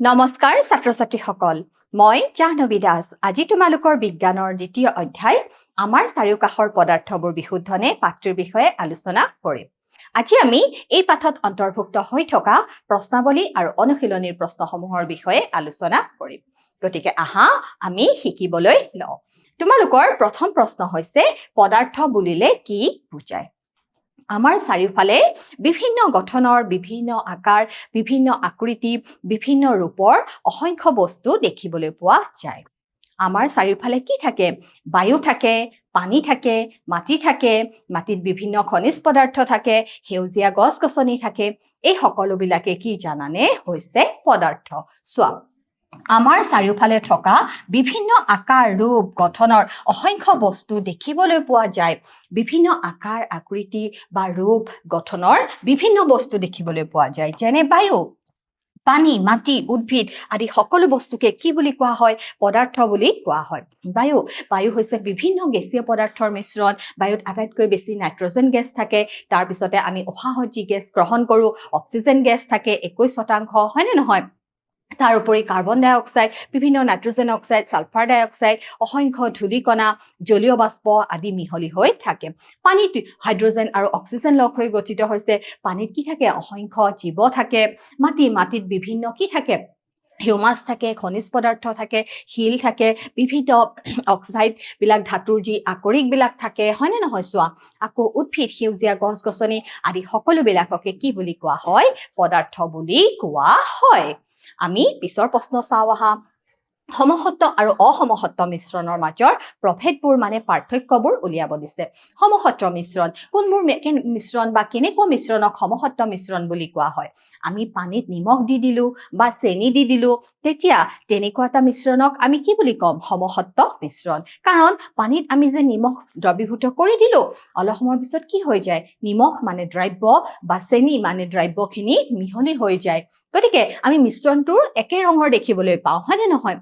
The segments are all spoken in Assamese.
নমস্কাৰ ছাত্ৰ ছাত্ৰীসকল মই জাহ্নবী দাস আজি তোমালোকৰ বিজ্ঞানৰ দ্বিতীয় অধ্যায় আমাৰ চাৰিওকাষৰ পদাৰ্থবোৰ বিশুদ্ধনে পাঠটোৰ বিষয়ে আলোচনা কৰিম আজি আমি এই পাঠত অন্তৰ্ভুক্ত হৈ থকা প্ৰশ্নাৱলী আৰু অনুশীলনীৰ প্ৰশ্নসমূহৰ বিষয়ে আলোচনা কৰিম গতিকে আহা আমি শিকিবলৈ লওঁ তোমালোকৰ প্ৰথম প্ৰশ্ন হৈছে পদাৰ্থ বুলিলে কি বুজায় আমাৰ চাৰিওফালে বিভিন্ন গঠনৰ বিভিন্ন আকাৰ বিভিন্ন আকৃতি বিভিন্ন ৰূপৰ অসংখ্য বস্তু দেখিবলৈ পোৱা যায় আমাৰ চাৰিওফালে কি থাকে বায়ু থাকে পানী থাকে মাটি থাকে মাটিত বিভিন্ন খনিজ পদাৰ্থ থাকে সেউজীয়া গছ-গছনি থাকে এই সকলোবিলাকে কি জানানে হৈছে পদাৰ্থ চোৱা আমাৰ চাৰিওফালে থকা বিভিন্ন আকাৰ ৰূপ গঠনৰ অসংখ্য বস্তু দেখিবলৈ পোৱা যায় বিভিন্ন আকাৰ আকৃতি বা ৰূপ গঠনৰ বিভিন্ন বস্তু দেখিবলৈ পোৱা যায় যেনে বায়ু পানী মাটি উদ্ভিদ আদি সকলো বস্তুকে কি বুলি কোৱা হয় পদাৰ্থ বুলি কোৱা হয় বায়ু হৈছে বিভিন্ন গেছীয় পদাৰ্থৰ মিশ্ৰণ বায়ুত আটাইতকৈ বেছি নাইট্ৰজেন গেছ থাকে তাৰ পিছতে আমি উশাহত যি গেছ গ্ৰহণ কৰো অক্সিজেন গেছ থাকে 21% হয় নে নহয় তাৰ উপৰি কাৰ্বন ডাই অক্সাইড বিভিন্ন নাইট্ৰজেন অক্সাইড সালফাৰ ডাই অক্সাইড অসংখ্য ধূলিকণা জলীয় বাষ্প আদি মিহলি হৈ থাকে পানীত হাইড্ৰজেন আৰু অক্সিজেন লগ হৈ গঠিত হৈছে পানীত কি থাকে অসংখ্য জীৱ থাকে মাটিত বিভিন্ন কি থাকে হিউমাছ থাকে খনিজ পদাৰ্থ থাকে শিল থাকে বিভিন্ন অক্সাইড বিলাক ধাতুৰ যি আকৰিক বিলাক থাকে হয়নে নহয় চোৱা আকৌ উদ্ভিদ সেউজীয়া গছ-গছনি আদি সকলো বিলাককে কি বুলি কোৱা হয় পদাৰ্থ বুলি কোৱা হয় আমি পিছৰ প্ৰশ্ন চাও আহা সমসত্ব আৰু অসমসত্ব মিশ্ৰণৰ মাজৰ প্ৰভেদবোৰ মানে পাৰ্থক্যবোৰ উলিয়াব দিছে সমসত্ব মিশ্ৰণ কোনবোৰ মিশ্ৰণ বা কেনেকুৱা মিশ্ৰণক সমসত্ব মিশ্ৰণ বুলি কোৱা হয় আমি পানীত নিমখ দি দিলো বা চেনি দি দিলো তেতিয়া তেনেকুৱা এটা মিশ্ৰণক আমি কি বুলি ক'ম সমসত্ব মিশ্ৰণ কাৰণ পানীত আমি যে নিমখ দ্ৰৱীভূত কৰি দিলো অলপ সময়ৰ পিছত কি হৈ যায় নিমখ মানে দ্ৰব্য বা চেনি মানে দ্ৰব্যখিনি মিহলি হৈ যায় গতিকে আমি মিশ্ৰণটোৰ একে ৰঙৰ দেখিবলৈ পাওঁ হয়নে নহয়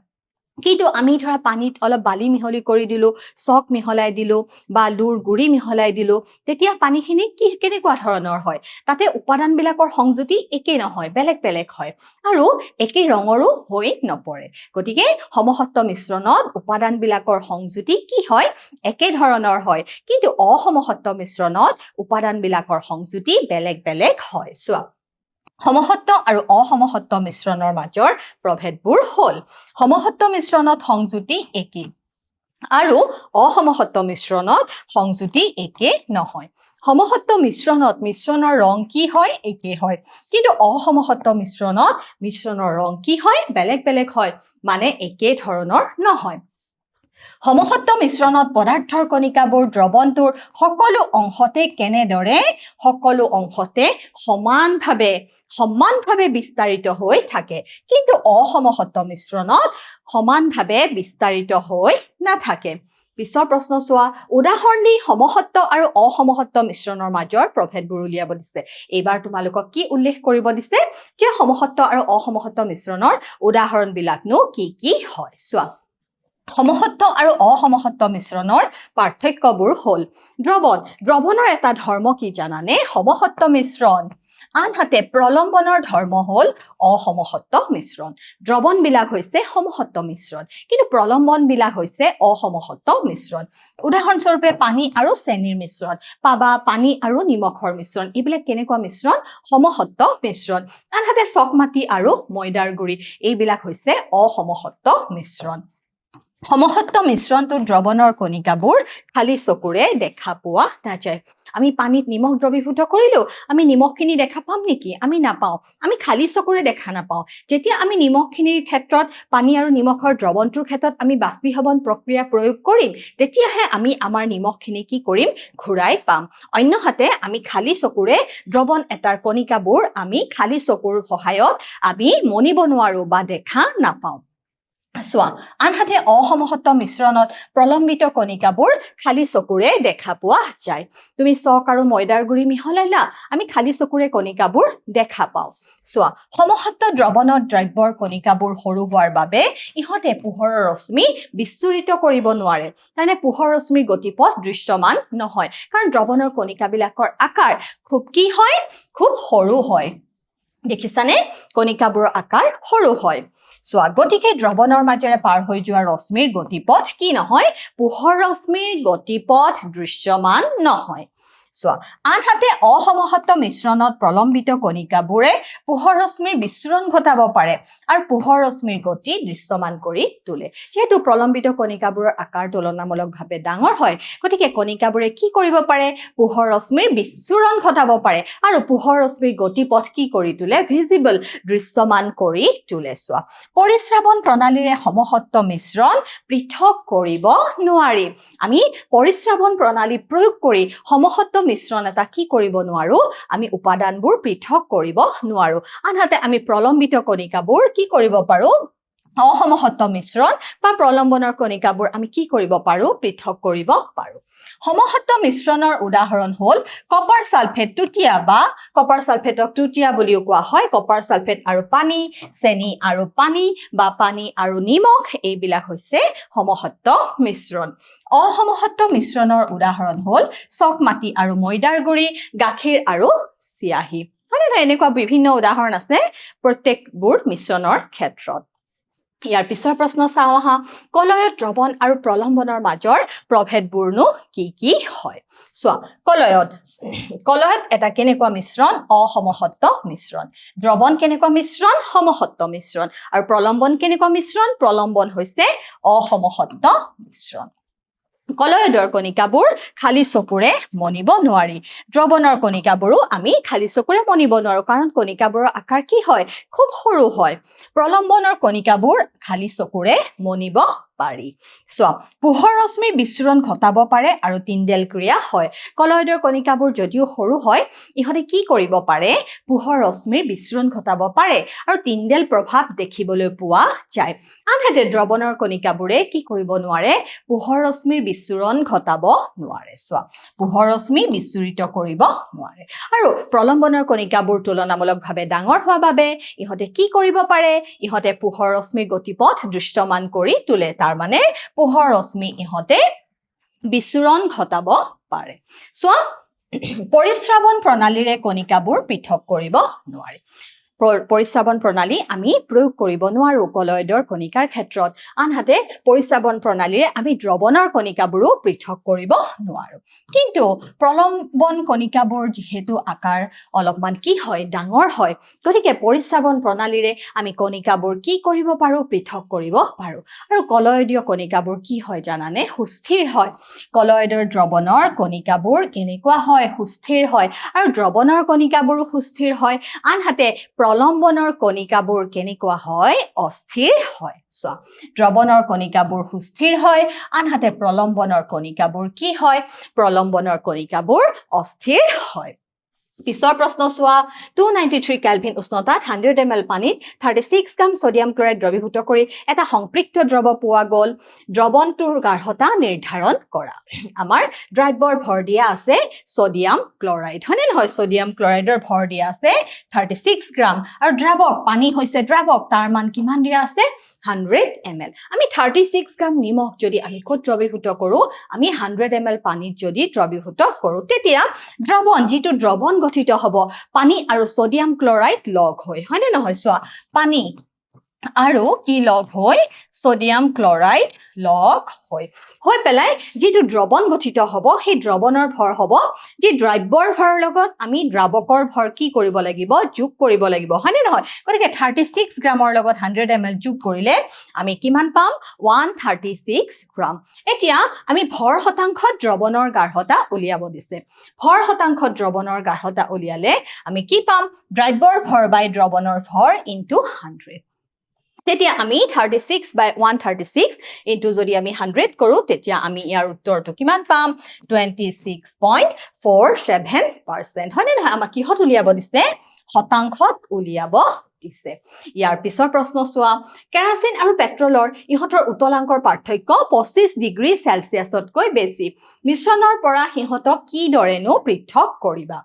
কিন্তু আমি ধৰা পানীত অলপ বালি মিহলি কৰি দিলো চক মিহলাই দিলো বা লুৰ গুৰি মিহলাই দিলো তেতিয়া পানীখিনি কি কেনেকুৱা ধৰণৰ হয় তাতে উপাদানবিলাকৰ সংযুতি একে নহয় বেলেগ হয় আৰু একে ৰঙৰো হৈ নপৰে গতিকে সমসত্ব মিশ্ৰণত উপাদানবিলাকৰ সংযুতি কি হয় একে ধৰণৰ হয় কিন্তু অসমসত্ব মিশ্ৰণত উপাদানবিলাকৰ সংযুতি বেলেগ হয় চোৱা সমসত্ব আৰু অসমসত্ব মিশ্ৰণৰ মাজৰ প্ৰভেদবোৰ হ'ল সমসত্ব মিশ্ৰণত সংযুতি একে আৰু অসমসত্ব মিশ্ৰণত সংযুতি একে নহয় সমসত্ব মিশ্ৰণত মিশ্ৰণৰ ৰং কি হয় একে হয় কিন্তু অসমসত্ব মিশ্ৰণত মিশ্ৰণৰ ৰং কি হয় বেলেগ হয় মানে একে ধৰণৰ নহয় সমসত্ব মিশ্ৰণত পদাৰ্থৰ কণিকাবোৰ দ্ৰৱণটোৰ সকলো অংশতে কেনেদৰে সকলো অংশতে সমানভাৱে বিস্তাৰিত হৈ থাকে কিন্তু অসমসত্ব মিশ্ৰণত সমানভাৱে বিস্তাৰিত হৈ নাথাকে পিছৰ প্ৰশ্ন চোৱা উদাহৰণ দি সমসত্ব আৰু অসমসত্ব মিশ্ৰণৰ মাজৰ প্ৰভেদবোৰ উলিয়াব দিছে এইবাৰ তোমালোকক কি উল্লেখ কৰিব দিছে যে সমসত্ব আৰু অসমসত্ব মিশ্ৰণৰ উদাহৰণবিলাকনো কি হয় চোৱা সমসত্ব আৰু অসমসত্ব মিশ্ৰণৰ পাৰ্থক্যবোৰ হ'ল দ্ৰৱণৰ এটা ধৰ্ম কি জানানে সমসত্ব মিশ্ৰণ আনহাতে প্ৰলম্বনৰ ধৰ্ম হ'ল অসমসত্ব মিশ্ৰণ দ্ৰৱণবিলাক হৈছে সমসত্ব মিশ্ৰণ কিন্তু প্ৰলম্বনবিলাক হৈছে অসমসত্ব মিশ্ৰণ উদাহৰণস্বৰূপে পানী আৰু চেনিৰ মিশ্ৰণ পাবা পানী আৰু নিমখৰ মিশ্ৰণ এইবিলাক কেনেকুৱা মিশ্ৰণ সমসত্ব মিশ্ৰণ আনহাতে চকমাটি আৰু ময়দাৰ গুৰি এইবিলাক হৈছে অসমসত্ব মিশ্ৰণ সমসত্ব মিশ্ৰণটো দ্ৰৱণৰ কণিকাবোৰ খালি চকুৰে দেখা পোৱা নাযায় আমি পানীত নিমখ দ্ৰৱীভূত কৰিলো আমি নিমখখিনি দেখা পাম নেকি আমি নাপাওঁ আমি খালি চকুৰে দেখা নাপাওঁ যেতিয়া আমি নিমখখিনিৰ ক্ষেত্ৰত পানী আৰু নিমখৰ দ্ৰৱণটোৰ ক্ষেত্ৰত আমি বাষ্পীভৱন প্ৰক্ৰিয়া প্ৰয়োগ কৰিম তেতিয়াহে আমি আমাৰ নিমখখিনি কি কৰিম ঘূৰাই পাম অন্যহাতে আমি খালি চকুৰে দ্ৰৱণ এটাৰ কণিকাবোৰ আমি খালি চকুৰ সহায়ত আমি মনিব নোৱাৰো বা দেখা নাপাওঁ চোৱা আনহাতে অসমসত্ব মিশ্ৰণত প্ৰলম্বিত কণিকাবোৰ খালি চকুৰে দেখা পোৱা যায় তুমি চক আৰু ময়দাৰ গুৰি মিহলাইলা আমি খালি চকুৰে কণিকাবোৰ দেখা পাওঁ চোৱা সমসত্ব দ্ৰৱণত দ্ৰব্যৰ কণিকাবোৰ সৰু হোৱাৰ বাবে ইহঁতে পোহৰৰ ৰশ্মি বিচ্ছুৰিত কৰিব নোৱাৰে মানে পোহৰ ৰশ্মিৰ গতিপথ দৃশ্যমান নহয় কাৰণ দ্ৰৱণৰ কণিকাবিলাকৰ আকাৰ খুব কি হয় খুব সৰু হয় দেখিছানে কণিকাবোৰৰ আকাৰ সৰু হয় চোৱা গতিকে দ্ৰৱণৰ মাজেৰে পাৰ হৈ যোৱা ৰশ্মিৰ গতিপথ কি নহয় পোহৰ ৰশ্মিৰ গতিপথ দৃশ্যমান নহয় চোৱা আনহাতে অসমহত্ত মিশ্ৰণত প্ৰলম্বিত কণিকাবোৰে পোহৰ ৰশ্মিৰ বিচ্ছুৰণ ঘটাব পাৰে আৰু পোহৰ ৰশ্মিৰ গতি দৃশ্যমান কৰি তোলে যেহেতু প্ৰলম্বিত কণিকাবোৰৰ আকাৰ তুলনামূলকভাৱে ডাঙৰ হয় গতিকে কণিকাবোৰে কি কৰিব পাৰে পোহৰ ৰশ্মিৰ বিচ্ছুৰণ ঘটাব পাৰে আৰু পোহৰ ৰশ্মিৰ গতিপথ কি কৰি তোলে ভিজিবল দৃশ্যমান কৰি তোলে চোৱা পৰিশ্ৰাবণ প্ৰণালীৰে সমহত্ত মিশ্ৰণ পৃথক কৰিব নোৱাৰি আমি পৰিশ্ৰাবণ প্ৰণালী প্ৰয়োগ কৰি সমহত্ত মিশ্ৰণ এটা কি কৰিব নোৱাৰো আমি উপাদানবোৰ পৃথক কৰিব নোৱাৰো আনহাতে আমি প্ৰলম্বিত কণিকাবোৰ কি কৰিব পাৰো অসমহত্ত মিশ্ৰণ বা প্ৰলম্বনৰ কণিকাবোৰ আমি কি কৰিব পাৰো পৃথক কৰিব পাৰো সমহত্ত মিশ্ৰণৰ উদাহৰণ হ'ল কপাৰ সালফেট টুটিয়া বা কপাৰ সালফেটক টুটিয়া বুলিও কোৱা হয় কপাৰ সালফেট আৰু পানী চেনি আৰু পানী বা পানী আৰু নিমখ এইবিলাক হৈছে সমহত্ত মিশ্ৰণ অসমহত্ত মিশ্ৰণৰ উদাহৰণ হ'ল চক মাটি আৰু ময়দাৰ গুৰি গাখীৰ আৰু চিয়াহী মানে এনেকুৱা বিভিন্ন উদাহৰণ আছে প্ৰত্যেকবোৰ মিশ্ৰণৰ ক্ষেত্ৰত ইয়াৰ পিছৰ প্ৰশ্ন চাওঁ আহা কলয়ত দ্ৰৱণ আৰু প্ৰলম্বনৰ মাজৰ প্ৰভেদবোৰনো কি হয় চোৱা কলয়ত এটা কেনেকুৱা মিশ্ৰণ অসমহত্ত মিশ্ৰণ দ্ৰৱণ কেনেকুৱা মিশ্ৰণ সমহত্ত মিশ্ৰণ আৰু প্ৰলম্বন কেনেকুৱা মিশ্ৰণ প্ৰলম্বন হৈছে অসমহত্ত মিশ্ৰণ কলয়ৰ কণিকাবোৰ খালি চকুৰে মনিব নোৱাৰি দ্ৰৱণৰ কণিকাবোৰো আমি খালি চকুৰে মনিব নোৱাৰো কাৰণ কণিকাবোৰৰ আকাৰ কি হয় খুব সৰু হয় প্ৰলম্বনৰ কণিকাবোৰ খালি চকুৰে মনিব পাৰি চোৱা পোহৰ ৰশ্মিৰ বিচ্ছুৰণ ঘটাব পাৰে আৰু তিনডেল ক্ৰিয়া হয় কলয়ৰ কণিকাবোৰ যদিও সৰু হয় ইহঁতে কি কৰিব পাৰে পোহৰ ৰশ্মিৰ বিচ্ছুৰণ ঘটাব পাৰে আৰু তিনডেল প্ৰভাৱ দেখিবলৈ পোৱা যায় আনহাতে দ্ৰৱণৰ কণিকাবোৰে কি কৰিব নোৱাৰে পোহৰ ৰশ্মিৰ বিচ্ছুৰণ ঘটাব নোৱাৰে চোৱা পোহৰ ৰশ্মি বিচ্ছুৰিত কৰিব নোৱাৰে আৰু প্ৰলম্বনৰ কণিকাবোৰ তুলনামূলকভাৱে ডাঙৰ হোৱা বাবে ইহঁতে কি কৰিব পাৰে ইহঁতে পোহৰ ৰশ্মিৰ গতিপথ দৃশ্যমান কৰি তোলে তাৰ মানে পোহৰ ৰশ্মি ইহঁতে বিচ্ছুৰণ ঘটাব পাৰে চোৱা পৰিশ্ৰাবণ প্ৰণালীৰে কণিকাবোৰ পৃথক কৰিব নোৱাৰি পৰিশ্ৰাবণ প্ৰণালী আমি প্ৰয়োগ কৰিব নোৱাৰো কলয়ৰ কণিকাৰ ক্ষেত্ৰত আনহাতে পৰিশ্ৰাবণ প্ৰণালীৰে আমি দ্ৰৱণৰ কণিকাবোৰো পৃথক কৰিব নোৱাৰো কিন্তু প্ৰলম্বন কণিকাবোৰ যেহেতু আকাৰ অলপমান কি হয় ডাঙৰ হয় গতিকে পৰিশ্ৰাবণ প্ৰণালীৰে আমি কণিকাবোৰ কি কৰিব পাৰো পৃথক কৰিব পাৰো আৰু কলয়দীয় কণিকাবোৰ কি হয় জানানে সুস্থিৰ হয় কলয়ৰ দ্ৰৱণৰ কণিকাবোৰ কেনেকুৱা হয় সুস্থিৰ হয় আৰু দ্ৰৱণৰ কণিকাবোৰো সুস্থিৰ হয় আনহাতে প্ৰলম্বনৰ কণিকাবোৰ কেনেকুৱা হয় অস্থিৰ হয় চোৱা দ্ৰৱণৰ কণিকাবোৰ সুস্থিৰ হয় আনহাতে প্ৰলম্বনৰ কণিকাবোৰ কি হয় প্ৰলম্বনৰ কণিকাবোৰ অস্থিৰ হয় পিছৰ প্ৰশ্ন চোৱা 293 কেলভিন উষ্ণতাত 100 ml পানীত 36 গ্ৰাম সোডিয়াম ক্লৰাইড দ্ৰৱীভূত কৰি এটা সংপৃক্ত দ্ৰৱ পোৱা গ'ল দ্ৰৱণটোৰ গাঢ়তা নিৰ্ধাৰণ কৰা আমাৰ দ্ৰব্যৰ ভৰ দিয়া আছে সোডিয়াম ক্লৰাইড হয়নে নহয় সোডিয়াম ক্লৰাইডৰ ভৰ দিয়া আছে 36 গ্ৰাম আৰু দ্ৰাৱক পানী হৈছে দ্ৰাৱক তাৰ মান কিমান দিয়া আছে 100 ml আমি 36 গ্ৰাম নিমখ যদি আমি ক'ত দ্ৰৱীভূত কৰো আমি 100 ml পানীত যদি দ্ৰৱীভূত কৰো তেতিয়া দ্ৰৱণ যিটো দ্ৰৱণ গঠিত হ'ব পানী আৰু সোডিয়াম ক্লৰাইড লগ হয়নে নহয় চোৱা পানী আৰু কি লগ হয় সোডিয়াম ক্লৰাইড লগ হৈ পেলাই যিটো দ্ৰৱণ গঠিত হ'ব সেই দ্ৰৱণৰ ভৰ হ'ব যি দ্ৰব্যৰ ভৰৰ লগত আমি দ্ৰাৱকৰ ভৰ কি কৰিব লাগিব যোগ কৰিব লাগিব হয়নে নহয় গতিকে 36 গ্ৰামৰ লগত 100 ml যোগ কৰিলে আমি কিমান পাম 136 গ্ৰাম এতিয়া আমি ভৰ শতাংশত দ্ৰৱণৰ গাঢ়তা উলিয়াব দিছে ভৰ শতাংশত দ্ৰৱণৰ গাঢ়তা উলিয়ালে আমি কি পাম দ্ৰব্যৰ ভৰ বাই দ্ৰৱণৰ ভৰ ইনটু 100 তেতিয়া আমি 36 by 136 ইনটু যদি আমি 100 কৰো তেতিয়া আমি ইয়াৰ উত্তৰটো কিমান পাম 26.47% হয়নে নহয় আমাক কিহত উলিয়াব দিছে শতাংশত উলিয়াব দিছে ইয়াৰ পিছৰ প্ৰশ্ন চোৱা কেৰাচিন আৰু পেট্ৰলৰ ইহঁতৰ উতলাংকৰ পাৰ্থক্য 25 ডিগ্ৰী সেলসিয়াছতকৈ বেছি মিশ্ৰণৰ পৰা সিহঁতক কি দৰেনো পৃথক কৰিবা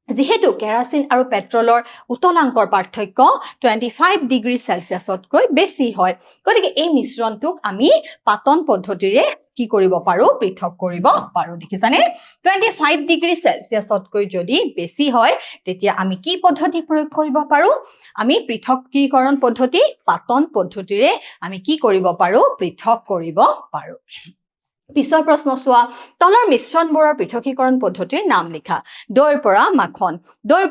যেহেতু কেৰাচিন আৰু পেট্ৰলৰ উতলাংকৰ পাৰ্থক্য 25 ডিগ্ৰী সেলসিয়াছতকৈ বেছি হয় গতিকে এই মিশ্ৰণটোক আমি পাতন পদ্ধতিৰে কি কৰিব পাৰো পৃথক কৰিব পাৰো দেখিছানে 25 ডিগ্ৰী সেলসিয়াছতকৈ যদি বেছি হয় তেতিয়া আমি কি পদ্ধতি প্ৰয়োগ কৰিব পাৰো আমি পৃথকীকৰণ পদ্ধতি পাতন পদ্ধতিৰে আমি কি কৰিব পাৰো পৃথক কৰিব পাৰো পিছৰ প্ৰশ্ন চোৱা তলৰ মিশ্ৰণবোৰৰ পৃথকীকৰণ পদ্ধতিৰ নাম লিখা দৈৰ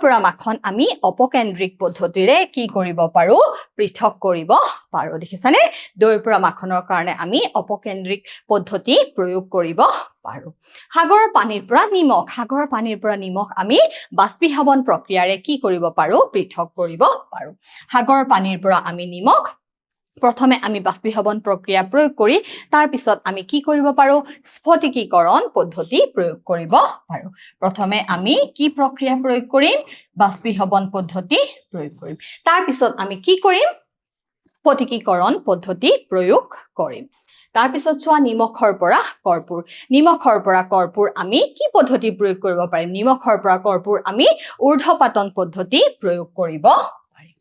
পৰা মাখন আমি অপকেন্দ্ৰিক পদ্ধতিৰে কি কৰিব পাৰো পৃথক কৰিব পাৰো দেখিছানে দৈৰ পৰা মাখনৰ কাৰণে আমি অপকেন্দ্ৰিক পদ্ধতি প্ৰয়োগ কৰিব পাৰো সাগৰৰ পানীৰ পৰা নিমখ আমি বাষ্পীভৱন প্ৰক্ৰিয়াৰে কি কৰিব পাৰো পৃথক কৰিব পাৰো সাগৰৰ পানীৰ পৰা আমি নিমখ প্ৰথমে আমি বাষ্পীভৱন প্ৰক্ৰিয়া প্ৰয়োগ কৰি তাৰ পিছত আমি কি কৰিব পাৰো স্ফটিকীকৰণ পদ্ধতি প্ৰয়োগ কৰিব পাৰো প্ৰথমে আমি কি প্ৰক্ৰিয়া প্ৰয়োগ কৰিম বাষ্পীভৱন পদ্ধতি প্ৰয়োগ কৰিম তাৰ পিছত আমি কি কৰিম স্ফটিকীকৰণ পদ্ধতি প্ৰয়োগ কৰিম তাৰ পিছত চোৱা নিমখৰ পৰা কৰ্পূৰ আমি কি পদ্ধতি প্ৰয়োগ কৰিব পাৰিম নিমখৰ পৰা কৰ্পূৰ আমি ঊৰ্ধ্বপাতন পদ্ধতি প্ৰয়োগ কৰিব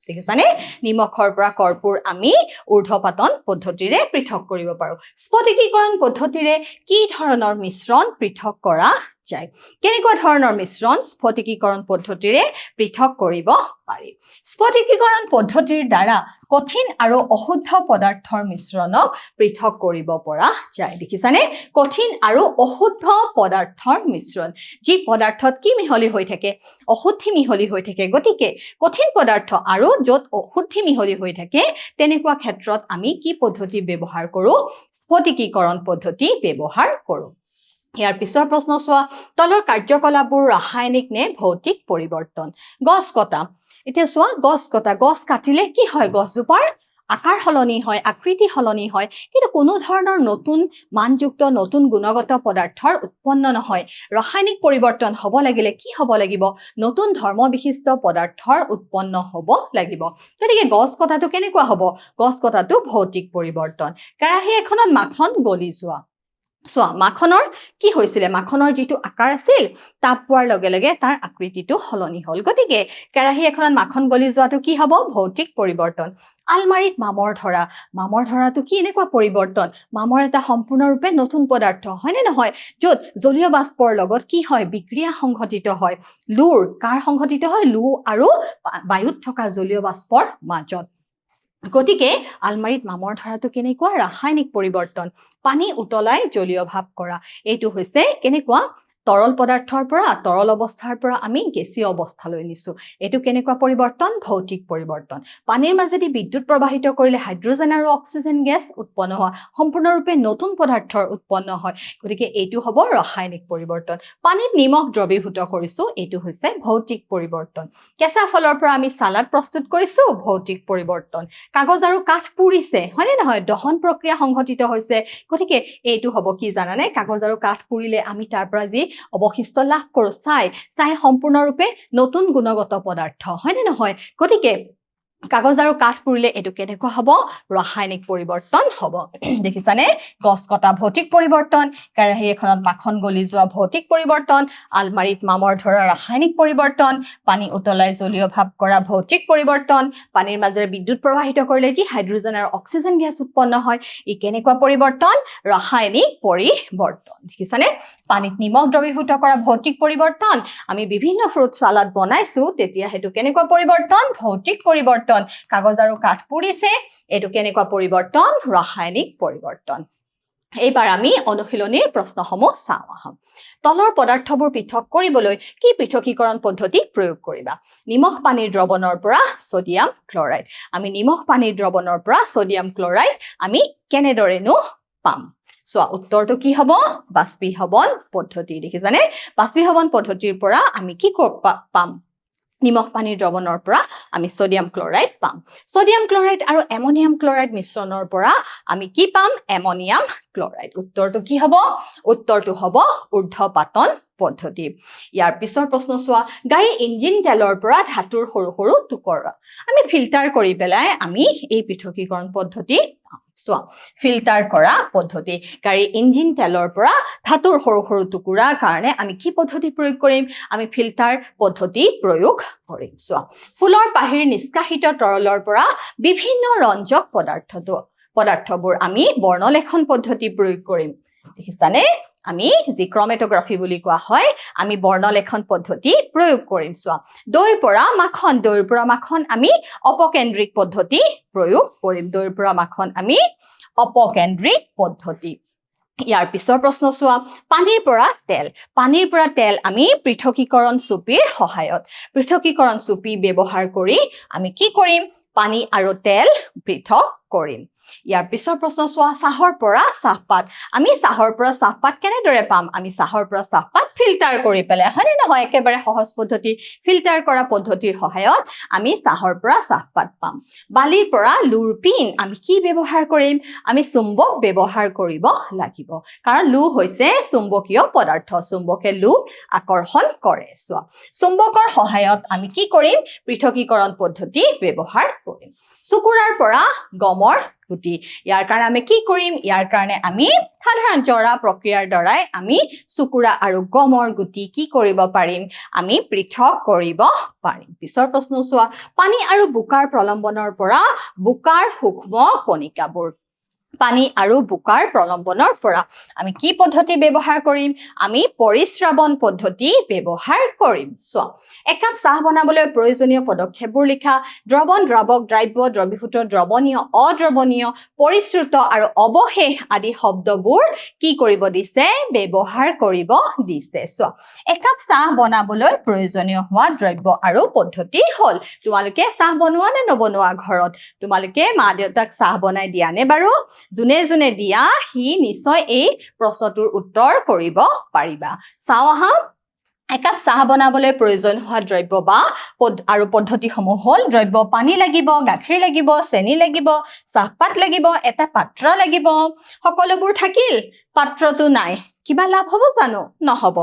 দেখিছানে নিমখৰ পৰা কৰ্পূৰ আমি ঊৰ্ধ্বপাতন পদ্ধতিৰে পৃথক কৰিব পাৰো স্ফটিকীকৰণ পদ্ধতিৰে কি ধৰণৰ মিশ্ৰণ পৃথক কৰা যায় কেনেকুৱা ধৰণৰ মিশ্ৰণ স্ফটিকীকৰণ পদ্ধতিৰে পৃথক কৰিব পাৰি স্ফটিকীকৰণ পদ্ধতিৰ দ্বাৰা কঠিন আৰু অশুদ্ধ পদাৰ্থৰ মিশ্ৰণক পৃথক কৰিব পৰা যায় দেখিছানে কঠিন আৰু অশুদ্ধ পদাৰ্থৰ মিশ্ৰণ যি পদাৰ্থত কি মিহলি হৈ থাকে অশুদ্ধি মিহলি হৈ থাকে গতিকে কঠিন পদাৰ্থ আৰু যত অশুদ্ধি মিহলি হৈ থাকে তেনেকুৱা ক্ষেত্ৰত আমি কি পদ্ধতি ব্যৱহাৰ কৰো স্ফটিকীকৰণ পদ্ধতি ব্যৱহাৰ কৰো ইয়াৰ পিছৰ প্ৰশ্ন চোৱা তলৰ কাৰ্যকলাপবোৰ ৰাসায়নিক নে ভৌতিক পৰিৱৰ্তন গছ কটা এতিয়া চোৱা গছ কাটিলে কি হয় গছজোপাৰ আকাৰ সলনি হয় আকৃতি সলনি হয় কিন্তু কোনো ধৰণৰ নতুন মানযুক্ত নতুন গুণগত পদাৰ্থৰ উৎপন্ন নহয় ৰাসায়নিক পৰিৱৰ্তন হ'ব লাগিলে কি হ'ব লাগিব নতুন ধৰ্ম বিশিষ্ট পদাৰ্থৰ উৎপন্ন হ'ব লাগিব গতিকে গছ কটাটো কেনেকুৱা হ'ব গছ কটাটো ভৌতিক পৰিৱৰ্তন কেৰাহী এখনত মাখন গলি চোৱা মাখনৰ কি হৈছিলে মাখনৰ যিটো আকাৰ আছিল তাপ পোৱাৰ লগে লগে তাৰ আকৃতিটো সলনি হ'ল গতিকে কেৰাহী এখনত মাখন গলি যোৱাটো কি হ'ব ভৌতিক পৰিৱৰ্তন আলমাৰীত মামৰ ধৰাটো কি এনেকুৱা পৰিৱৰ্তন মামৰ এটা সম্পূৰ্ণৰূপে নতুন পদাৰ্থ হয়নে নহয় য'ত জলীয় বাষ্পৰ লগত কি হয় বিক্ৰিয়া সংঘটিত হয় লুৰ কাৰ সংঘটিত হয় লু আৰু বায়ুত থকা জলীয় বাষ্পৰ মাজত গতিকে আলমাৰীত মামৰ ধৰাটো কেনেকুৱা ৰাসায়নিক পৰিৱৰ্তন পানী উতলাই জলীয় ভাৱ কৰা এইটো হৈছে কেনেকুৱা তৰল পদাৰ্থৰ পৰা তৰল অৱস্থাৰ পৰা আমি গেছীয় অৱস্থালৈ নিছো এটো কেনেকুৱা পৰিৱৰ্তন ভৌতিক পৰিৱৰ্তন পানীৰ মাজেদি বিদ্যুৎ প্ৰবাহিত কৰিলে হাইড্ৰজেন আৰু অক্সিজেন গেছ উৎপন্ন হয় সম্পূৰ্ণৰূপে নতুন পদাৰ্থৰ উৎপন্ন হয় গতিকে এইটো হ'ব ৰাসায়নিক পৰিৱৰ্তন পানীত নিমখ দ্ৰৱীভূত কৰিছো এইটো হৈছে ভৌতিক পৰিৱৰ্তন কেঁচা ফলৰ পৰা আমি সালাড প্ৰস্তুত কৰিছো ভৌতিক পৰিৱৰ্তন কাগজ আৰু কাঠ পুৰিছে হয়নে নহয় দহন প্ৰক্ৰিয়া সংঘটিত হৈছে গতিকে এইটো হ'ব কি জানানে কাগজ আৰু কাঠ পুৰিলে আমি তাৰ পৰা যি অবশিষ্ট লাভ কৰো চাই সম্পূৰ্ণৰূপে নতুন গুণগত পদাৰ্থ হয়নে নহয় গতিকে কাগজ আৰু কাঠ পুৰিলে এটো কেনেকুৱা হ'ব ৰাসায়নিক পৰিৱৰ্তন হ'ব দেখিছানে গছ কটা ভৌতিক পৰিৱৰ্তন কেৰাহী এখনত মাখন গলি যোৱা ভৌতিক পৰিৱৰ্তন আলমাৰীত মামৰ ধৰা ৰাসায়নিক পৰিৱৰ্তন পানী উতলাই জলীয় ভাৱ কৰা ভৌতিক পৰিৱৰ্তন পানীৰ মাজেৰে বিদ্যুৎ প্ৰবাহিত কৰিলে যি হাইড্ৰজেন আৰু অক্সিজেন গেছ উৎপন্ন হয় ই কেনেকুৱা পৰিৱৰ্তন ৰাসায়নিক পৰিৱৰ্তন দেখিছানে পানীত নিমখ দ্ৰৱীভূত কৰা ভৌতিক পৰিৱৰ্তন আমি বিভিন্ন ফ্ৰুট সালাড বনাইছো তেতিয়া হেতু কেনেকুৱা পৰিৱৰ্তন ভৌতিক পৰিৱৰ্তন কাগজ আৰু কাঠ পুৰিছে এটো কেনেকুৱা পৰিৱৰ্তন ৰাসায়নিক পৰিৱৰ্তন এইবাৰ আমি অনুশীলনীৰ প্ৰশ্নসমূহ চাওঁ আহক তলৰ পদাৰ্থবোৰ পৃথক কৰিবলৈ কি পৃথকীকৰণ পদ্ধতি প্ৰয়োগ কৰিবা নিমখ পানীৰ দ্ৰৱণৰ পৰা সোডিয়াম ক্লৰাইড আমি নিমখ পানীৰ দ্ৰৱণৰ পৰা সোডিয়াম ক্লৰাইড আমি কেনেদৰেনো পাম চোৱা উত্তৰটো কি হ'ব বাষ্পীভৱন পদ্ধতি দেখিছানে বাষ্পীভৱন পদ্ধতিৰ পৰা আমি কি পাম নিমখ পানীৰ দ্ৰৱণৰ পৰা আমি সোডিয়াম ক্লৰাইড পাম সোডিয়াম ক্লৰাইড আৰু এমোনিয়াম ক্লৰাইড মিশ্ৰণৰ পৰা আমি কি পাম এমোনিয়াম ক্লৰাইড উত্তৰটো কি হ'ব উত্তৰটো হ'ব ঊৰ্ধ্বপাতন পদ্ধতি ইয়াৰ পিছৰ প্ৰশ্ন চোৱা গাড়ী ইঞ্জিন তেলৰ পৰা ধাতুৰ সৰু সৰু টুকুৰা আমি ফিল্টাৰ কৰি পেলাই আমি এই পৃথকীকৰণ পদ্ধতি চোৱা ফিল্টাৰ কৰা পদ্ধতি গাড়ী ইঞ্জিন তেলৰ পৰা ধাতুৰ সৰু সৰু টুকুৰাৰ কাৰণে আমি কি পদ্ধতি প্ৰয়োগ কৰিম আমি ফিল্টাৰ পদ্ধতি প্ৰয়োগ কৰিম চোৱা ফুলৰ পাহিৰ নিষ্কাশিত তৰলৰ পৰা বিভিন্ন ৰঞ্জক পদাৰ্থবোৰ আমি বৰ্ণলেখন পদ্ধতি প্ৰয়োগ কৰিম দেখিছানে আমি যি ক্ৰমেটোগ্ৰাফি বুলি কোৱা হয় আমি বৰ্ণলেখন পদ্ধতি প্ৰয়োগ কৰিম চোৱা দৈৰ পৰা মাখন আমি অপকেন্দ্ৰিক পদ্ধতি প্ৰয়োগ কৰিম দৈৰ পৰা মাখন আমি অপকেন্দ্ৰিক পদ্ধতি ইয়াৰ পিছৰ প্ৰশ্ন চোৱা পানীৰ পৰা তেল আমি পৃথকীকৰণ চুপিৰ সহায়ত পৃথকীকৰণ চুপি ব্যৱহাৰ কৰি আমি কি কৰিম পানী আৰু তেল পৃথক কৰিম ইয়াৰ পিছৰ প্ৰশ্ন চোৱা চাহৰ পৰা চাহপাত আমি চাহৰ পৰা চাহপাত কেনেদৰে পাম আমি চাহৰ পৰা চাহপাত ফিল্টাৰ কৰি পেলাই হয়নে নহয় একেবাৰে সহজ পদ্ধতি ফিল্টাৰ কৰা পদ্ধতিৰ সহায়ত আমি চাহৰ পৰা চাহপাত পাম বালিৰ পৰা লুৰপিন আমি কি ব্যৱহাৰ কৰিম আমি চুম্বক ব্যৱহাৰ কৰিব লাগিব কাৰণ লু হৈছে চুম্বকীয় পদাৰ্থ চুম্বকে লু আকৰ্ষণ কৰে চোৱা চুম্বকৰ সহায়ত আমি কি কৰিম পৃথকীকৰণ পদ্ধতি ব্যৱহাৰ কৰিম চুকুৰাৰ পৰা গমৰ গুটি ইয়াৰ কাৰণে আমি কি কৰিম ইয়াৰ কাৰণে আমি সাধাৰণ জৰা প্ৰক্ৰিয়াৰ দ্বাৰাই আমি চুকুৰা আৰু গমৰ গুটি কি কৰিব পাৰিম আমি পৃথক কৰিব পাৰিম পিছৰ প্ৰশ্ন চোৱা পানী আৰু বোকাৰ প্ৰলম্বনৰ পৰা বোকাৰ সূক্ষ্ম কণিকাবোৰ পানী আৰু বোকাৰ প্ৰলম্বনৰ পৰা আমি কি পদ্ধতি ব্যৱহাৰ কৰিম আমি পৰিশ্ৰাৱণ পদ্ধতি ব্যৱহাৰ কৰিম চোৱা একাপ চাহ বনাবলৈ প্ৰয়োজনীয় পদক্ষেপবোৰ লিখা দ্ৰৱণ দ্ৰাৱক দ্ৰব্য দ্ৰবীভূত দ্ৰৱণীয় অদ্ৰৱণীয় পৰিশ্ৰুত আৰু অৱশেষ আদি শব্দবোৰ কি কৰিব দিছে ব্যৱহাৰ কৰিব দিছে চোৱা একাপ চাহ বনাবলৈ প্ৰয়োজনীয় হোৱা দ্ৰব্য আৰু পদ্ধতি হল তোমালোকে চাহ বনোৱা নে নবনোৱা ঘৰত তোমালোকে মা দেউতাক চাহ বনাই দিয়া নে বাৰু যোনে যোনে দিয়া হি নিশ্চয় এই প্ৰশ্নটোৰ উত্তৰ কৰিব পাৰিবা চাও আহা একাপ চাহ বনাবলৈ প্ৰয়োজন হোৱা দ্ৰব্য বা আৰু পদ্ধতিসমূহ হল দ্ৰব্য পানী লাগিব গাখীৰ লাগিব চেনি লাগিব চাহপাত লাগিব এটা পাত্ৰ লাগিব সকলোবোৰ থাকিল পাত্ৰটো নাই কিবা লাভ হ'ব জানো নহব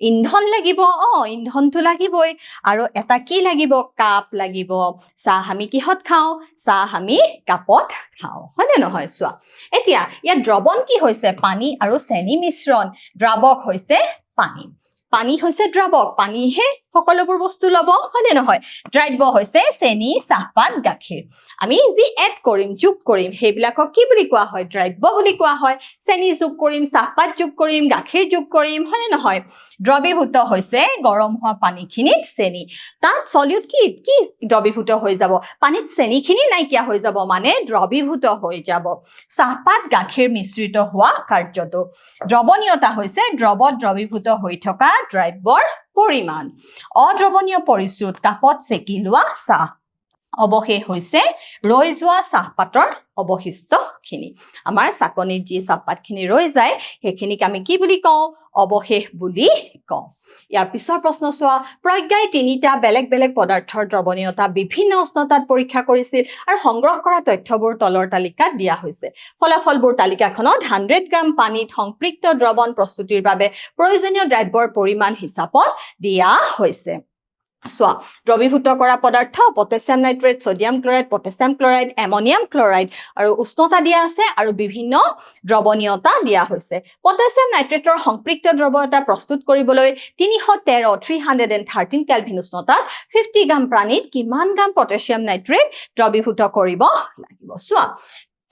ইন্ধন লাগিব ইন্ধনটো লাগিবই আৰু এটা কি লাগিব কাপ লাগিব চাহ আমি কিহত খাওঁ চাহ আমি কাপত খাওঁ হয়নে নহয় চোৱা এতিয়া ইয়াত দ্ৰৱণ কি হৈছে পানী আৰু চেনি মিশ্ৰণ দ্ৰাৱক হৈছে পানী হৈছে দ্ৰাৱক পানীহে সকলোবোৰ বস্তু লব হয়নে নহয় দ্ৰব্য হৈছে চেনি চাহপাত গাখীৰ আমি যি এড কৰিম যোগ কৰিম সেইবিলাকক কি বুলি কোৱা হয় দ্ৰব্য বুলি কোৱা হয় চেনি যোগ কৰিম চাহপাত যোগ কৰিম গাখীৰ যোগ কৰিম হয়নে নহয় দ্ৰবীভূত হৈছে গৰম হোৱা পানীখিনিত চেনি তাত সলিউট কি দ্ৰবীভূত হৈ যাব পানীত চেনিখিনি নাইকিয়া হৈ যাব মানে দ্ৰবীভূত হৈ যাব চাহপাত গাখীৰ মিশ্ৰিত হোৱা কাৰ্যটো দ্ৰৱণীয়তা হৈছে দ্ৰৱত দ্ৰবীভূত হৈ থকা দ্ৰব্যৰ পৰিমাণ অদ্ৰৱণীয় পৰিশ্ৰুত কাপত চেকি লোৱা চাহ অৱশেষ হৈছে ৰৈ যোৱা চাহপাতৰ অৱশিষ্টখিনি আমাৰ চাকনিত যি চাহপাতখিনি ৰৈ যায় সেইখিনিক আমি কি বুলি কওঁ অৱশেষ বুলি কওঁ ইয়াৰ পিছৰ প্ৰশ্ন চোৱা প্ৰজ্ঞাই তিনিটা বেলেগ বেলেগ পদাৰ্থৰ দ্ৰৱণীয়তা বিভিন্ন উষ্ণতাত পৰীক্ষা কৰিছিল আৰু সংগ্ৰহ কৰা তথ্যবোৰ তলৰ তালিকাত দিয়া হৈছে ফলাফলবোৰ তালিকাখনত 100 গ্ৰাম পানীত সংপৃক্ত দ্ৰৱণ প্ৰস্তুতিৰ বাবে প্ৰয়োজনীয় দ্ৰব্যৰ পৰিমাণ হিচাপত দিয়া হৈছে চোৱা দ্ৰবীভূত কৰা পদাৰ্থ potassium nitrate sodium chloride potassium chloride ammonium chloride আৰু উষ্ণতা দিয়া আছে আৰু বিভিন্ন দ্ৰৱণীয়তা দিয়া হৈছে পটাছিয়াম নাইট্ৰেটৰ সংপৃক্ত দ্ৰৱ্যতা প্ৰস্তুত কৰিবলৈ 313 কেলভিন উষ্ণতাত 50 গ্ৰাম পানীত কিমান গ্ৰাম পটাছিয়াম নাইট্ৰেট দ্ৰবীভূত কৰিব লাগিব চোৱা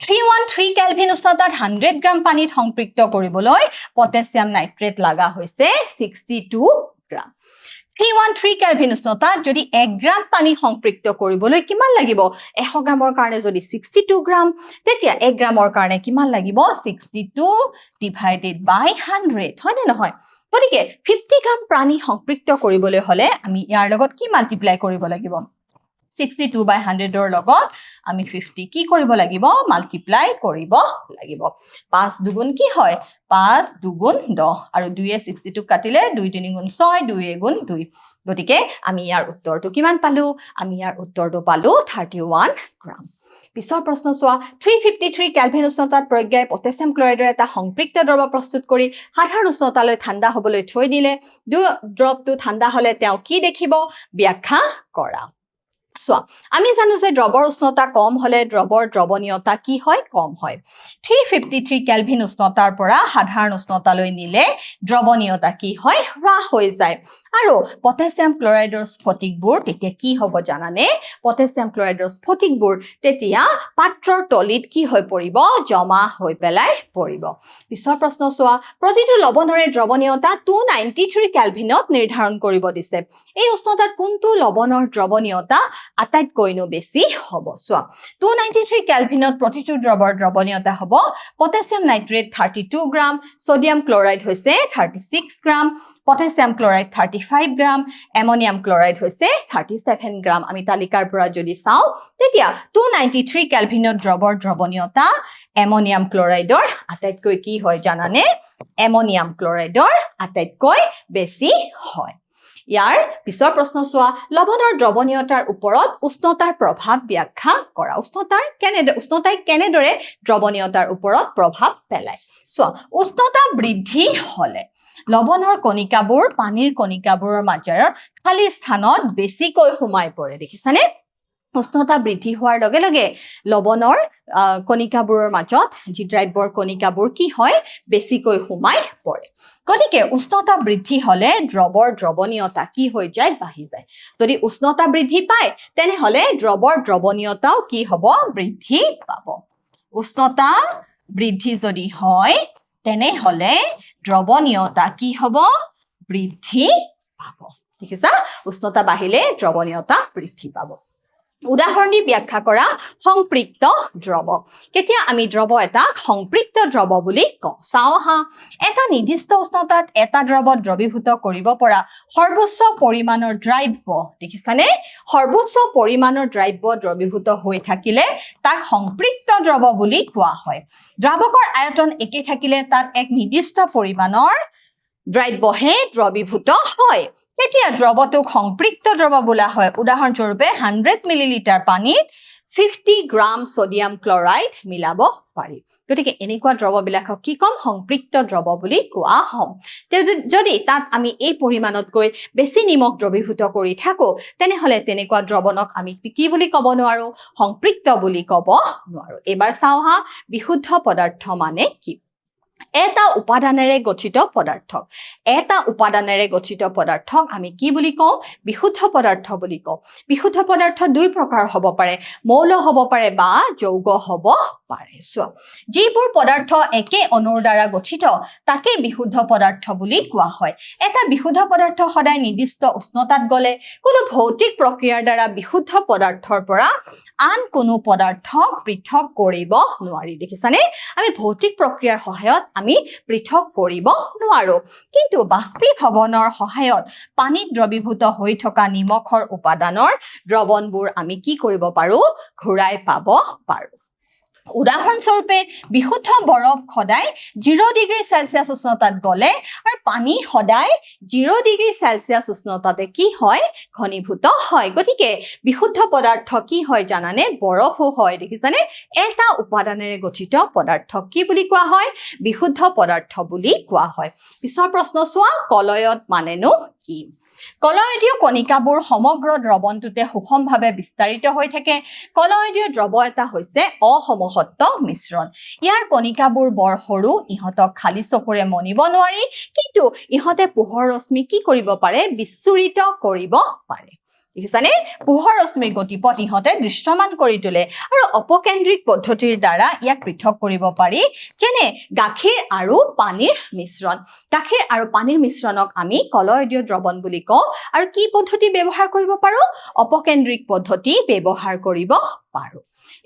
313 কেলভিন উষ্ণতাত 100 গ্ৰাম পানীত সংপৃক্ত কৰিবলৈ পটাছিয়াম নাইট্ৰেট লাগা হৈছে 62 গ্ৰাম 313 কেলভিন উষ্ণতাত যদি 1 গ্ৰাম পানী সংপৃক্ত কৰিবলৈ কিমান লাগিব 100 গ্ৰামৰ কাৰণে যদি 62 গ্ৰাম তেতিয়া 1 গ্ৰামৰ কাৰণে কিমান লাগিব 62 ডিভাইডেড বাই 100 হয় নে নহয় গতিকে 50 গ্ৰাম পানী সংপৃক্ত কৰিবলৈ হলে আমি ইয়াৰ লগত কি মাল্টিপ্লাই কৰিব লাগিব 62 by 100 ৰ লগত আমি 50 কি কৰিব লাগিব মাল্টিপ্লাই কৰিব লাগিব 5 দুগুণ কি হয় 5 দুগুণ 10 আৰু 2 এ 62 কাটিলে 2 3 গুণ 6 2 এ গুণ 2 গতিকে আমি ইয়াৰ উত্তৰটো কিমান পালো আমি ইয়াৰ উত্তৰটো পালো 31 গ্ৰাম পিছৰ প্ৰশ্ন চোৱা 353 কেলভিন উষ্ণতাত প্ৰজ্ঞাই পটাছিয়াম ক্লৰাইডৰ এটা সংপৃক্ত দ্ৰৱ প্ৰস্তুত কৰি সাধাৰণ উষ্ণতালৈ ঠাণ্ডা হ'বলৈ থৈ দিলে দ্ৰৱটো ঠাণ্ডা হলে তেওঁ কি দেখিব ব্যাখ্যা কৰা চোৱা আমি জানো যে দ্ৰৱৰ উষ্ণতা কম হলে দ্ৰৱৰ দ্ৰৱণীয়তা কি হয় কম হয় 353 কেলভিন উষ্ণতাৰ পৰা সাধাৰণ উষ্ণতালৈ নিলে দ্ৰৱণীয়তা কি হয় হ্ৰাস হৈ যায় আৰু পটাছিয়াম ক্লৰাইডৰ স্ফটিকবোৰ তেতিয়া কি হ'ব জানানে পটাছিয়াম ক্লৰাইডৰ স্ফটিকবোৰ তেতিয়া পাত্ৰৰ তলিত কি হৈ পৰিব জমা হৈ পেলাই পৰিব পিছৰ প্ৰশ্ন চোৱা প্ৰতিটো লৱণৰে দ্ৰৱণীয়তা 293 কেলভিনত নিৰ্ধাৰণ কৰিব দিছে এই উষ্ণতাত কোনটো লৱণৰ দ্ৰৱণীয়তা আটাইতকৈনো বেছি হ'ব চোৱা 293 কেলভিনত প্ৰতিটো দ্ৰৱৰ দ্ৰৱণীয়তা হ'ব পটাছিয়াম নাইট্ৰেট 32 গ্ৰাম সোডিয়াম ক্লৰাইড হৈছে 36 গ্ৰাম পটাছিয়াম ক্লৰাইড 35 গ্ৰাম এমনিয়াম ক্লৰাইড হৈছে 37 গ্ৰাম আমি তালিকাৰ পৰা যদি চাওঁ তেতিয়া 293 কেলভিনত দ্ৰৱৰ দ্ৰৱণীয়তা এমনিয়াম ক্লৰাইডৰ আটাইতকৈ কি হয় জানানে এমনিয়াম ক্লৰাইডৰ আটাইতকৈ বেছি হয় ইয়াৰ পিছৰ প্ৰশ্ন চোৱা লৱণৰ দ্ৰৱণীয়তাৰ ওপৰত উষ্ণতাৰ প্ৰভাৱ ব্যাখ্যা কৰা উষ্ণতাই কেনেদৰে দ্ৰৱণীয়তাৰ ওপৰত প্ৰভাৱ পেলায় চোৱা উষ্ণতা বৃদ্ধি হলে লৱণৰ কণিকাবোৰ পানীৰ কণিকাবোৰৰ মাজৰ খালী স্থানত বেছিকৈ সোমাই পৰে দেখিছানে উষ্ণতা বৃদ্ধি হোৱাৰ লগে লগে লৱণৰ কণিকাবোৰৰ মাজত যি দ্ৰব্যৰ কণিকাবোৰ কি হয় বেছিকৈ সোমাই পৰে গতিকে উষ্ণতা বৃদ্ধি হলে দ্ৰৱৰ দ্ৰৱণীয়তা কি হৈ যায় বাঢ়ি যায় যদি উষ্ণতা বৃদ্ধি পায় তেনেহলে দ্ৰৱৰ দ্ৰৱণীয়তাও কি হ'ব বৃদ্ধি পাব উষ্ণতা বৃদ্ধি যদি হয় তেনেহলে দ্ৰৱণীয়তা কি হ'ব বৃদ্ধি পাব ঠিক আছে উষ্ণতা বাঢ়িলে দ্ৰৱণীয়তা বৃদ্ধি পাব উদাহৰণ দি ব্যাখ্যা কৰা সংপৃক্ত দ্ৰৱ কেতিয়া আমি দ্ৰৱ এটা সংপৃক্ত দ্ৰৱ বুলি কওঁ চাওঁ হা এটা নিৰ্দিষ্ট উষ্ণতাত এটা দ্ৰৱত দ্ৰৱীভূত কৰিব পৰা সৰ্বোচ্চ পৰিমাণৰ দ্ৰব্য দেখিছানে সৰ্বোচ্চ পৰিমাণৰ দ্ৰব্য দ্ৰৱীভূত হৈ থাকিলে তাক সংপৃক্ত দ্ৰৱ বুলি কোৱা হয় দ্ৰাৱকৰ আয়তন একে থাকিলে তাত এক নিৰ্দিষ্ট পৰিমাণৰ দ্ৰব্যহে দ্ৰৱীভূত হয় এতিয়া দ্ৰৱটোক সংপৃক্ত দ্ৰৱ বোলা হয় উদাহৰণস্বৰূপে 100 মিলিলিটাৰ পানীত 50 গ্ৰাম সোডিয়াম ক্লৰাইড মিলাব পাৰি গতিকে এনেকুৱা দ্ৰৱবিলাকক কি কম সংপৃক্ত দ্ৰৱ বুলি কোৱা হয় যদি তাত আমি এই পৰিমাণতকৈ বেছি নিমখ দ্ৰৱীভূত কৰি থাকো তেনেহলে তেনেকুৱা দ্ৰৱণক আমি কি বুলি ক'ব নোৱাৰো সংপৃক্ত বুলি ক'ব নোৱাৰো এবাৰ চাওঁ হা বিশুদ্ধ পদাৰ্থ মানে কি এটা উপাদানেৰে গঠিত পদাৰ্থক আমি কি বুলি কওঁ বিশুদ্ধ পদাৰ্থ বুলি কওঁ বিশুদ্ধ পদাৰ্থ দুই প্ৰকাৰ হ'ব পাৰে মৌল হ'ব পাৰে বা যৌগ হ'ব পাৰে চোৱা যিবোৰ পদাৰ্থ একে অণুৰ দ্বাৰা গঠিত তাকে বিশুদ্ধ পদাৰ্থ বুলি কোৱা হয় এটা বিশুদ্ধ পদাৰ্থ সদায় নিৰ্দিষ্ট উষ্ণতাত গলে কোনো ভৌতিক প্ৰক্ৰিয়াৰ দ্বাৰা বিশুদ্ধ পদাৰ্থৰ পৰা আন কোনো পদাৰ্থক পৃথক কৰিব নোৱাৰি দেখিছানে আমি ভৌতিক প্ৰক্ৰিয়াৰ সহায়ত আমি পৃথক কৰিব নোৱাৰো কিন্তু বাষ্পীভৱনৰ সহায়ত পানীত দ্ৰৱীভূত হৈ থকা নিমখৰ উপাদানৰ দ্ৰৱণবোৰ আমি কি কৰিব পাৰো ঘূৰাই পাব পাৰো উদাহৰণস্বৰূপে বিশুদ্ধ বৰফ সদায় 0 ডিগ্ৰী সেলসিয়াছ উষ্ণতাত গলে আৰু পানী সদায় 0 ডিগ্ৰী সেলসিয়াছ উষ্ণতাতে কি হয় ঘনীভূত হয় গতিকে বিশুদ্ধ পদাৰ্থ কি হয় জানানে বৰফো হয় দেখিছানে এটা উপাদানেৰে গঠিত পদাৰ্থ কি বুলি কোৱা হয় বিশুদ্ধ পদাৰ্থ বুলি কোৱা হয় পিছৰ প্ৰশ্ন চোৱা কলয়ত মানেনো কি কলয়দীয় কণিকাবোৰ সমগ্ৰ দ্ৰৱণটোতে সুষমভাৱে বিস্তাৰিত হৈ থাকে কলয়দীয় দ্ৰৱ এটা হৈছে অসমসত্ব মিশ্ৰণ ইয়াৰ কণিকাবোৰ বৰ সৰু ইহঁতক খালী চকুৰে মনিব নোৱাৰি কিন্তু ইহঁতে পোহৰ ৰশ্মি কি কৰিব পাৰে বিচ্ছুৰিত কৰিব পাৰে দেখিছানে পোহৰ ৰশ্মিৰ গতিপথ ইহঁতে দৃশ্যমান কৰি তোলে আৰু অপকেন্দ্ৰিক পদ্ধতিৰ দ্বাৰা ইয়াক পৃথক কৰিব পাৰি যেনে গাখীৰ আৰু পানীৰ মিশ্ৰণক আমি কলয়দীয় দ্ৰৱণ বুলি কওঁ আৰু কি পদ্ধতি ব্যৱহাৰ কৰিব পাৰো অপকেন্দ্ৰিক পদ্ধতি ব্যৱহাৰ কৰিব পাৰো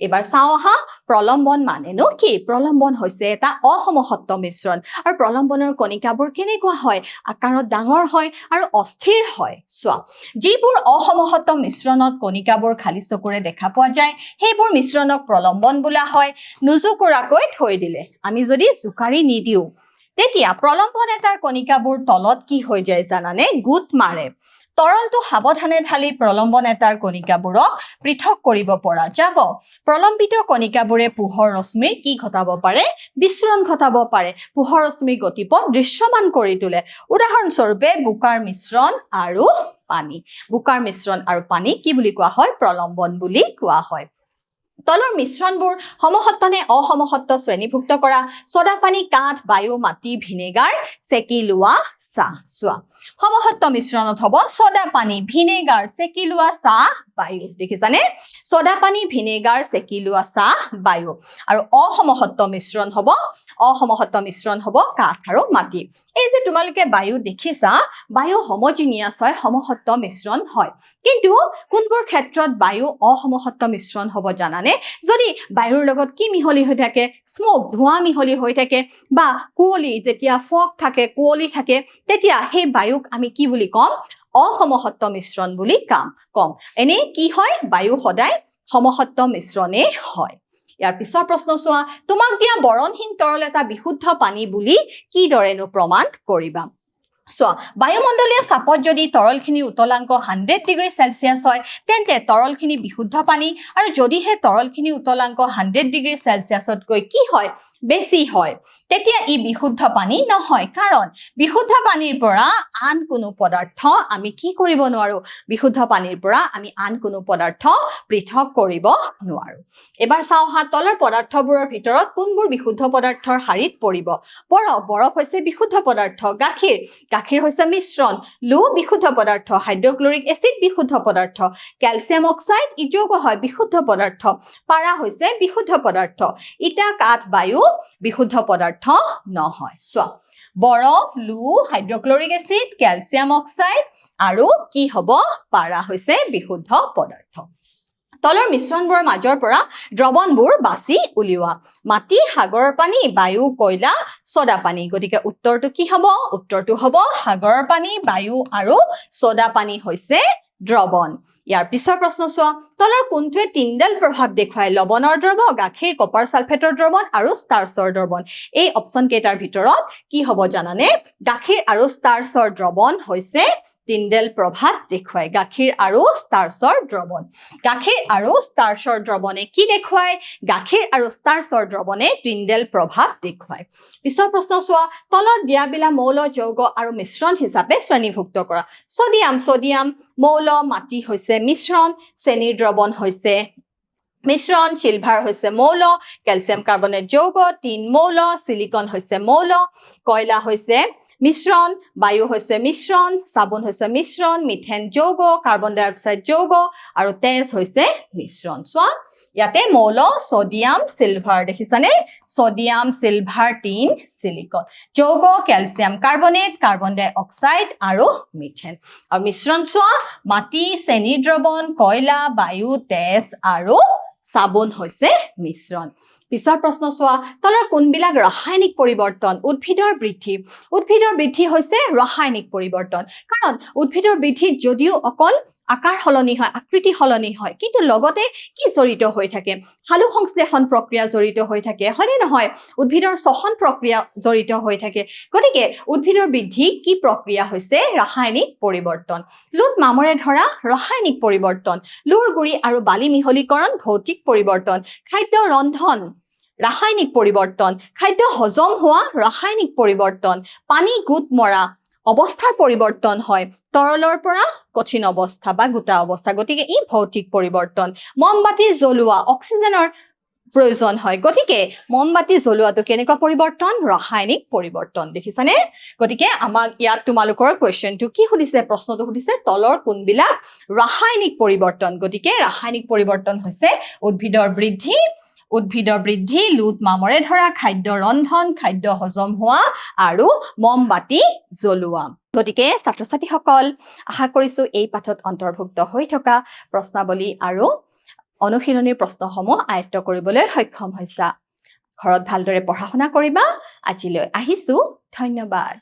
এবাৰ চাওঁ আহা প্ৰলম্বন মানেনো কি প্ৰলম্বন হৈছে এটা অসমসত্ব মিশ্ৰণ আৰু প্ৰলম্বনৰ কণিকাবোৰ কেনেকুৱা হয় আকাৰত ডাঙৰ হয় আৰু অস্থিৰ হয় চোৱা যিবোৰ অসমসত্ব মিশ্ৰণত কণিকাবোৰ খালী চকুৰে দেখা পোৱা যায় সেইবোৰ মিশ্ৰণক প্ৰলম্বন বোলা হয় নুজুকৰাকৈ থৈ দিলে আমি যদি জুকাৰি নিদিও তেতিয়া প্ৰলম্বন এটাৰ কণিকাবোৰ তলত কি হৈ যায় জানানে গুট মাৰে তৰলটো সাৱধানে ঢালি প্ৰলম্বন এটাৰ কণিকাবোৰক পৃথক কৰিব পৰা যাব প্ৰলম্বিত কণিকাবোৰে পোহৰ ৰশ্মিৰ কি ঘটাব পাৰে বিচ্ছুৰণ ঘটাব পাৰে পোহৰ ৰশ্মিৰ গতিপথ দৃশ্যমান কৰি তোলে উদাহৰণস্বৰূপে বোকাৰ মিশ্ৰণ আৰু পানী কি বুলি কোৱা হয় প্ৰলম্বন বুলি কোৱা হয় তলৰ মিশ্ৰণবোৰ সমসত্ব নে অসমসত্ব শ্ৰেণীভুক্ত কৰা সোডা পানী কাঠ বায়ু মাটি ভিনেগাৰ সেকি লোৱা চাহ চোৱা সমসত্ব মিশ্ৰণত হ'ব ছ'ডা পানী ভিনেগাৰ চেকি লোৱা চাহ বায়ু দেখিছানে ছ'ডা পানী ভিনেগাৰ চেকি লোৱা চাহ বায়ু আৰু অসমসত্ব মিশ্ৰণ হ'ব কাঠ আৰু মাটি এই যে তোমালোকে বায়ু দেখিছা বায়ু হোমোজিনিয়াছ হয় সমসত্ব মিশ্ৰণ হয় কিন্তু কোনবোৰ ক্ষেত্ৰত বায়ু অসমসত্ব মিশ্ৰণ হ'ব জানানে যদি বায়ুৰ লগত কি মিহলি হৈ থাকে স্মোক ধোঁৱা মিহলি হৈ থাকে বা কুঁৱলী যেতিয়া ফগ থাকে কুঁৱলী থাকে তেতিয়া সেই বায়ুক আমি কি বুলি কম অসমসত্ব মিশ্ৰণ বুলি কম এনে কি হয় বায়ু সদায় সমসত্ব মিশ্ৰণে হয় ইয়াৰ পিছৰ প্ৰশ্ন চোৱা তোমাক দিয়া বৰণহীন তৰল এটা বিশুদ্ধ পানী বুলি কি দৰেনো প্ৰমাণ কৰিবা চোৱা বায়ুমণ্ডলীয় চাপত যদি তৰলখিনি উতলাংক 100 ডিগ্ৰী সেলসিয়াছ হয় তেন্তে তৰলখিনি বিশুদ্ধ পানী আৰু যদিহে তৰলখিনি উতলাংক 100 ডিগ্ৰী সেলসিয়াছতকৈ কি হয় বেছি হয় তেতিয়া ই বিশুদ্ধ পানী নহয় কাৰণ বিশুদ্ধ পানীৰ পৰা আন কোনো পদাৰ্থ আমি কি কৰিব নোৱাৰো বিশুদ্ধ পানীৰ পৰা আমি আন কোনো পদাৰ্থ পৃথক কৰিব নোৱাৰো এবাৰ চাও হা তলৰ পদাৰ্থবোৰৰ ভিতৰত কোনবোৰ বিশুদ্ধ পদাৰ্থৰ হাৰিত পৰিব বৰফ হৈছে বিশুদ্ধ পদাৰ্থ গাখীৰ হৈছে মিশ্ৰণ লু বিশুদ্ধ পদাৰ্থ হাইড্ৰক্লৰিক এসিড বিশুদ্ধ পদাৰ্থ ক্যালসিয়াম অক্সাইড ই যৌগ হয় বিশুদ্ধ পদাৰ্থ পাৰা হৈছে বিশুদ্ধ পদাৰ্থ ইটা কাঠ বায়ু বিশুদ্ধ পদাৰ্থ নহয় চোৱা বৰফ লু হাইড্ৰক্লৰিক এসিড ক্যালসিয়াম অক্সাইড আৰু কি হ'ব পাৰা হৈছে বিশুদ্ধ পদাৰ্থ তলৰ মিশ্ৰণবোৰৰ মাজৰ পৰা দ্ৰৱণবোৰ বাছি উলিওৱা মাটি সাগৰৰ পানী বায়ু কয়লা ছ'ডা পানী গতিকে উত্তৰটো কি হ'ব উত্তৰটো হ'ব সাগৰৰ পানী বায়ু আৰু ছ'ডা পানী হৈছে দ্ৰৱণ ইয়াৰ পিছৰ প্ৰশ্ন চোৱা তলৰ কোনটোৱে তিনডাল প্ৰভাৱ দেখুৱায় লৱণৰ দ্ৰৱ গাখীৰ কপাৰ সালফেটৰ দ্ৰৱণ আৰু ষ্টাৰ্চৰ দ্ৰৱণ এই অপচন কেইটাৰ ভিতৰত কি হ'ব জানানে গাখীৰ আৰু ষ্টাৰ্চৰ দ্ৰৱণ হৈছে তিনডাল প্ৰভাৱ দেখুৱায় গাখীৰ আৰু ষ্টাৰ্চৰ দ্ৰৱণ গাখীৰ আৰু ষ্টাৰ্চৰ দ্ৰৱণে কি দেখুৱায় গাখীৰ আৰু ষ্টাৰ্চৰ দ্ৰৱণে তিনডাল প্ৰভাৱ দেখুৱায় পিছৰ প্ৰশ্ন চোৱা তলত দিয়াবিলা মৌল যৌগ আৰু মিশ্ৰণ হিচাপে শ্ৰেণীভুক্ত কৰা সোডিয়াম মৌল মাটি হৈছে মিশ্ৰণ চেনিৰ দ্ৰৱণ হৈছে মিশ্ৰণ সিলভাৰ হৈছে মৌল ক্যালসিয়াম কাৰ্বনেট যৌগ টিন মৌল সিলিকন হৈছে মৌল কয়লা হৈছে মিশ্ৰণ বায়ু হৈছে মিশ্ৰণ সাবুন হৈছে মিশ্ৰণ মিথেন যৌগ কাৰ্বন ডাই অক্সাইড যৌগ আৰু তেজ হৈছে মিশ্ৰণ চোৱা ইয়াতে মৌল সোডিয়াম সিলভাৰ দেখিছানে সোডিয়াম সিলভাৰ টিন সিলিকন যৌগ ক্যালসিয়াম কাৰ্বনেট কাৰ্বন ডাই অক্সাইড আৰু মিথেন আৰু মিশ্ৰণ চোৱা মাটি চেনি দ্ৰৱণ কয়লা বায়ু তেজ আৰু সাবুন হৈছে মিশ্ৰণ পিছৰ প্ৰশ্ন চোৱা তলৰ কোনবিলাক ৰাসায়নিক পৰিৱৰ্তন উদ্ভিদৰ বৃদ্ধি হৈছে ৰাসায়নিক পৰিৱৰ্তন কাৰণ উদ্ভিদৰ বৃদ্ধিত যদিও অকল আকাৰ সলনি হয় আকৃতি সলনি হয় কিন্তু লগতে কি জড়িত হৈ থাকে হালু সংশ্লেষণ প্ৰক্ৰিয়া জড়িত হৈ থাকে হয়নে নহয় উদ্ভিদৰ শ্বসন প্ৰক্ৰিয়া জড়িত হৈ থাকে গতিকে উদ্ভিদৰ বৃদ্ধি কি প্ৰক্ৰিয়া হৈছে ৰাসায়নিক পৰিৱৰ্তন লুট মামৰে ধৰা ৰাসায়নিক পৰিৱৰ্তন লুৰ গুৰি আৰু বালি মিহলীকৰণ ভৌতিক পৰিৱৰ্তন খাদ্য ৰন্ধন ৰাসায়নিক পৰিৱৰ্তন খাদ্য হজম হোৱা ৰাসায়নিক পৰিৱৰ্তন পানী গোট মৰা অৱস্থাৰ পৰিৱৰ্তন হয় তৰলৰ পৰা কঠিন অৱস্থা বা গোটা অৱস্থা গতিকে ই ভৌতিক পৰিৱৰ্তন মমবাতি জ্বলোৱা অক্সিজেনৰ প্ৰয়োজন হয় গতিকে মমবাতি জ্বলোৱাটো কেনেকুৱা পৰিৱৰ্তন ৰাসায়নিক পৰিৱৰ্তন দেখিছানে গতিকে আমাক ইয়াত তোমালোকৰ কোৱেশ্চনটো কি সুধিছে প্ৰশ্নটো সুধিছে তলৰ কোনবিলাক ৰাসায়নিক পৰিৱৰ্তন গতিকে ৰাসায়নিক পৰিৱৰ্তন হৈছে উদ্ভিদৰ বৃদ্ধি লুট মামৰে ধৰা খাদ্য ৰন্ধন খাদ্য হজম হোৱা আৰু মমবাতি জ্বলোৱা গতিকে ছাত্ৰ ছাত্ৰীসকল আশা কৰিছো এই পাঠত অন্তৰ্ভুক্ত হৈ থকা প্ৰশ্নাৱলী আৰু অনুশীলনীৰ প্ৰশ্নসমূহ আয়ত্ত কৰিবলৈ সক্ষম হৈছা ঘৰত ভালদৰে পঢ়া শুনা কৰিবা আজিলৈ আহিছো ধন্যবাদ